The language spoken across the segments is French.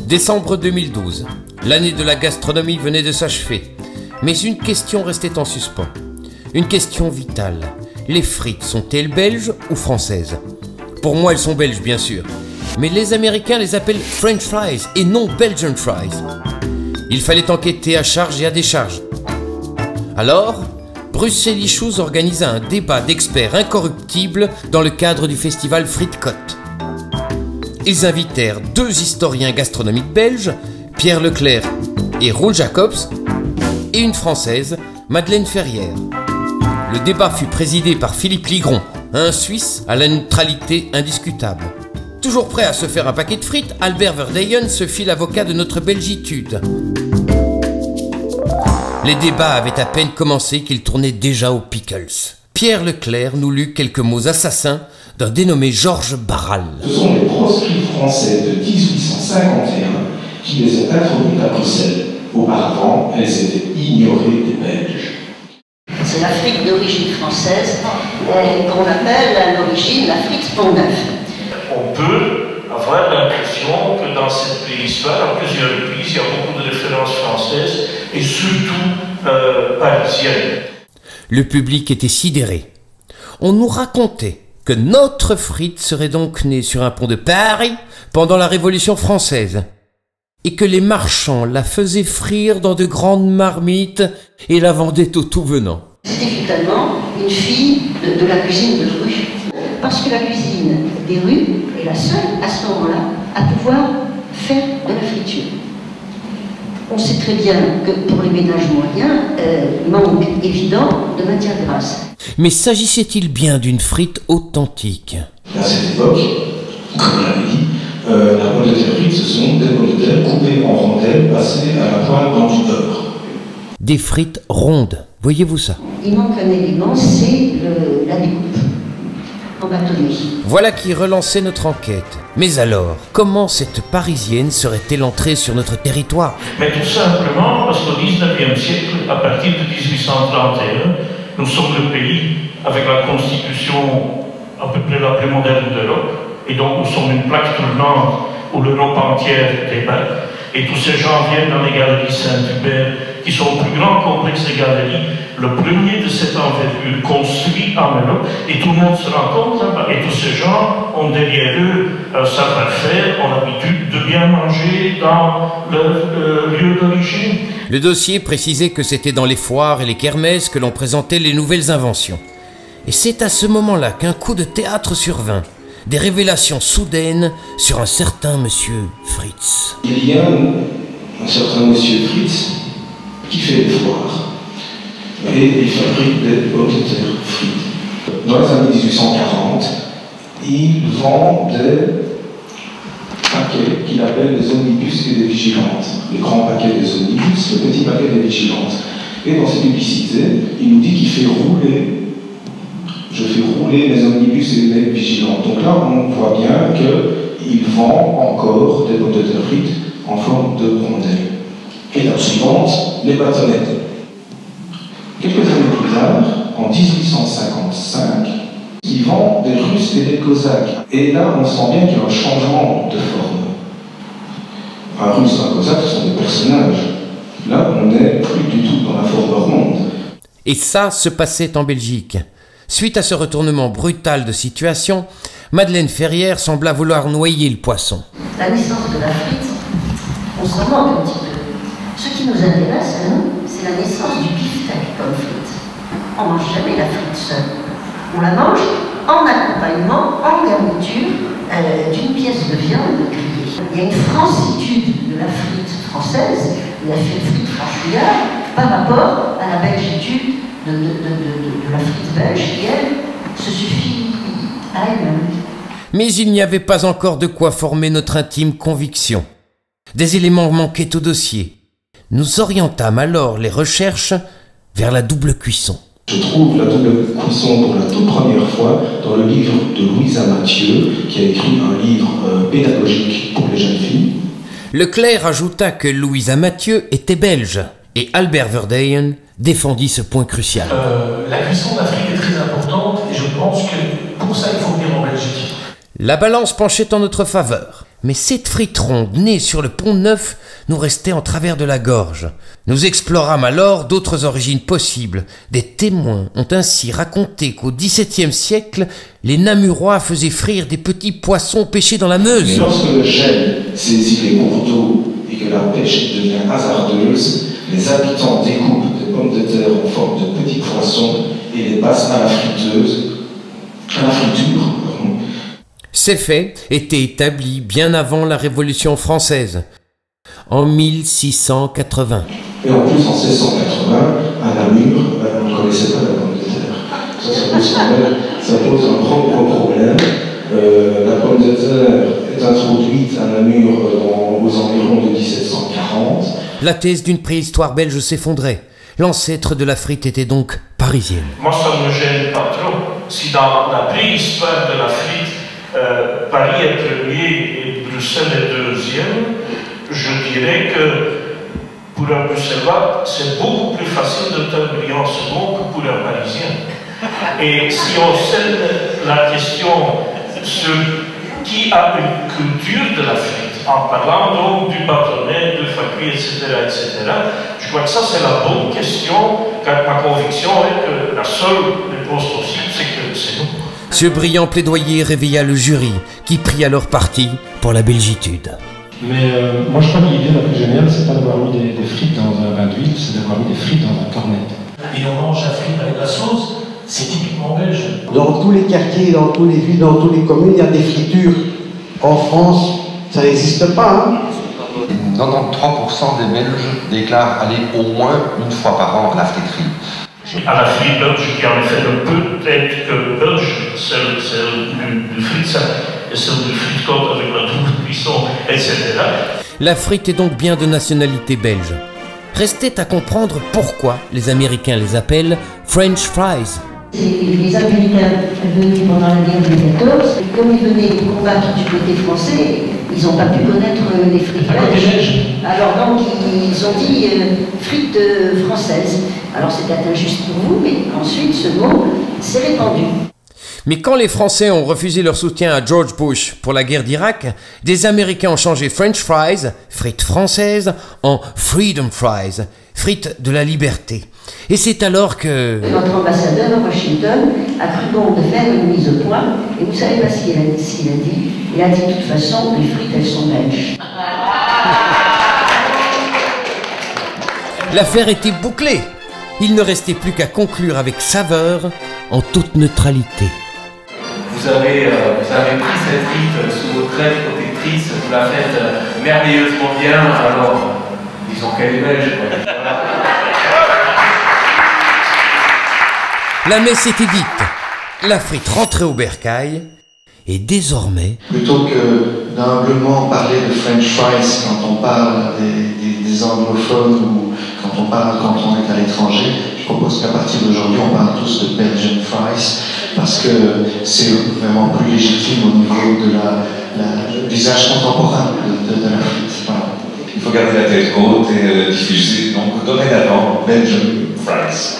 Décembre 2012. L'année de la gastronomie venait de s'achever. Mais une question restait en suspens. Une question vitale. Les frites sont-elles belges ou françaises? Pour moi, elles sont belges, bien sûr. Mais les Américains les appellent French fries et non Belgian fries. Il fallait enquêter à charge et à décharge. Alors, Bruce Sélichouz organisa un débat d'experts incorruptibles dans le cadre du festival Frites Côte. Ils invitèrent deux historiens gastronomiques belges, Pierre Leclerc et Roel Jacobs, et une française, Madeleine Ferrière. Le débat fut présidé par Philippe Ligron, un Suisse à la neutralité indiscutable. Toujours prêt à se faire un paquet de frites, Albert Verdeyen se fit l'avocat de notre belgitude. Les débats avaient à peine commencé qu'ils tournaient déjà aux pickles. Pierre Leclerc nous lut quelques mots assassins d'un dénommé Georges Barral. Ce sont les proscrits français de 1851 qui les ont introduits à Bruxelles. Auparavant, elles étaient ignorées des Belges. C'est la frite d'origine française qu'on appelle à l'origine la frite Pont-Neuf. On peut avoir l'impression que dans cette préhistoire, à plusieurs reprises, il y a beaucoup de références françaises et surtout parisiennes. Le public était sidéré. On nous racontait que notre frite serait donc née sur un pont de Paris pendant la Révolution française et que les marchands la faisaient frire dans de grandes marmites et la vendaient au tout venant. C'était finalement une fille de la cuisine de rue, parce que la cuisine des rues est la seule à ce moment-là à pouvoir faire de la friture. On sait très bien que pour les ménages moyens, manque évident de matière grasse. Mais s'agissait-il bien d'une frite authentique? À cette époque, comme on l'avait dit, la poêle de terre frite, ce sont des pommes de terre coupées en rondelles, passées à la poêle dans du beurre. Des frites rondes, voyez-vous ça? Il manque un élément, c'est la découpe en bâtonnet. Voilà qui relançait notre enquête. Mais alors, comment cette Parisienne serait-elle entrée sur notre territoire? Mais tout simplement parce qu'au XIXe siècle, à partir de 1831, nous sommes le pays avec la constitution à peu près la plus moderne d'Europe, et donc nous sommes une plaque tournante où l'Europe entière débarque. Et tous ces gens viennent dans les galeries Saint-Hubert, qui sont le plus grand complexe des galeries, le premier de cette envergure construit en Europe, et tout le monde se rencontre là-bas. Et tous ces gens ont derrière eux un savoir-faire, ont l'habitude de bien manger dans leur lieu d'origine. Le dossier précisait que c'était dans les foires et les kermesses que l'on présentait les nouvelles inventions. Et c'est à ce moment-là qu'un coup de théâtre survint. Des révélations soudaines sur un certain monsieur Fritz. Il y a un certain monsieur Fritz qui fait des foires et il fabrique des pommes de terre frites. Dans les années 1840, il vend des paquets qu'il appelle des omnibus et des vigilantes. Les grands paquets des omnibus, le petit paquet des vigilantes. Et dans ses publicités, il nous dit qu'il fait rouler. Je fais rouler mes omnibus et mes vigilantes. Donc là, on voit bien qu'il vend encore des pommes de terre frites en forme de rondelles. Étape suivante, les bâtonnets. Quelques années plus tard, en 1855, il vend des Russes et des Cosaques. Et là, on sent bien qu'il y a un changement de forme. Un Russe et un Cosaque, ce sont des personnages. Là, on n'est plus du tout dans la forme ronde. Et ça se passait en Belgique. Suite à ce retournement brutal de situation, Madeleine Ferrière sembla vouloir noyer le poisson. La naissance de la frite, on s'en manque un petit peu. Ce qui nous intéresse, à nous, c'est la naissance du beefsteak comme frite. On ne mange jamais la frite seule. On la mange en accompagnement, en garniture d'une pièce de viande grillée. Il y a une francitude de la frite française, de la frite franchouillarde, par rapport à la belgitude de la frite belge qui, elle, se suffit à elle-même. Mais il n'y avait pas encore de quoi former notre intime conviction. Des éléments manquaient au dossier. Nous orientâmes alors les recherches vers la double cuisson. Je trouve la double cuisson pour la toute première fois dans le livre de Louisa Mathieu, qui a écrit un livre pédagogique pour les jeunes filles. Leclerc ajouta que Louisa Mathieu était belge, et Albert Verdeyen défendit ce point crucial. La cuisson d'Afrique est très importante, et je pense que pour ça, il faut venir en Belgique. La balance penchait en notre faveur. Mais cette frite ronde, née sur le Pont Neuf, nous restait en travers de la gorge. Nous explorâmes alors d'autres origines possibles. Des témoins ont ainsi raconté qu'au XVIIe siècle, les Namurois faisaient frire des petits poissons pêchés dans la Meuse. Mais lorsque le gel saisit les cours d'eau et que la pêche devient hasardeuse, les habitants découpent des pommes de terre en forme de petits poissons et les passent à la friteuse, à la friture. Ces faits étaient établis bien avant la Révolution française, en 1680. Et en plus, en 1680, à Namur, on ne connaissait pas la pomme de terre. Ça pose un gros problème. La pomme de terre est introduite à Namur aux environs de 1740. La thèse d'une préhistoire belge s'effondrait. L'ancêtre de la frite était donc parisienne. Moi, ça ne me gêne pas trop. Si dans la préhistoire de la frite, Paris est premier et Bruxelles est deuxième, je dirais que pour un Bruxellois, c'est beaucoup plus facile de faire brillant second que pour un Parisien. Et si on scène la question sur qui a une culture de la frite, en parlant donc du bâtonnet, de Facui, etc., je crois que ça c'est la bonne question, car ma conviction est que la seule réponse possible, c'est que c'est nous. Ce brillant plaidoyer réveilla le jury, qui prit alors parti pour la belgitude. Mais moi je crois que l'idée la plus géniale, c'est pas d'avoir mis des frites dans un bain d'huile, c'est d'avoir mis des frites dans un cornet. Et on mange la frite avec la sauce, c'est typiquement belge. Dans tous les quartiers, dans toutes les villes, dans toutes les communes, il y a des fritures. En France, ça n'existe pas. Hein. 93% des Belges déclarent aller au moins une fois par an à la friterie. À la frite belge, qui en effet ne peut être que belge, celle du frite et celle du frite côte avec la double cuisson, etc. La frite est donc bien de nationalité belge. Restait à comprendre pourquoi les Américains les appellent French fries. Les Américains venus pendant la guerre de 14, comme ils venaient combattre du côté français, ils n'ont pas pu connaître les frites belges. Alors donc ils ont dit frites françaises. Alors c'était injuste pour vous, mais ensuite ce mot s'est répandu. Mais quand les Français ont refusé leur soutien à George Bush pour la guerre d'Irak, des Américains ont changé French fries, frites françaises, en Freedom fries, frites de la liberté. Et c'est alors que... Notre ambassadeur à Washington a cru bon de faire une mise au point, et vous savez pas ce qu'il a dit. Il a dit de toute façon, les frites elles sont belges. L'affaire était bouclée. Il ne restait plus qu'à conclure avec saveur, en toute neutralité. Vous avez pris cette frite sous votre aile protectrice, vous la faites merveilleusement bien, alors disons qu'elle est belge. Voilà. La messe était dite, la frite rentrait au bercail, et désormais... Plutôt que d'humblement parler de French fries quand on parle des anglophones ou quand on est à l'étranger, je propose qu'à partir d'aujourd'hui on parle tous de Belgian fries parce que c'est vraiment plus légitime au niveau de l'usage contemporain de la frite. Voilà. Il faut garder la tête haute et diffuser, donc dorénavant Belgian fries.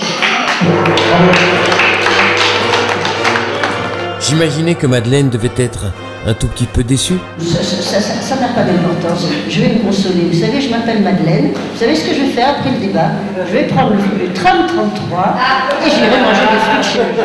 J'imaginais que Madeleine devait être un tout petit peu déçue. Ça n'a pas d'importance. Je vais me consoler. Vous savez, je m'appelle Madeleine. Vous savez ce que je vais faire après le débat? Je vais prendre le tram 33 et je vais manger des frites chez vous.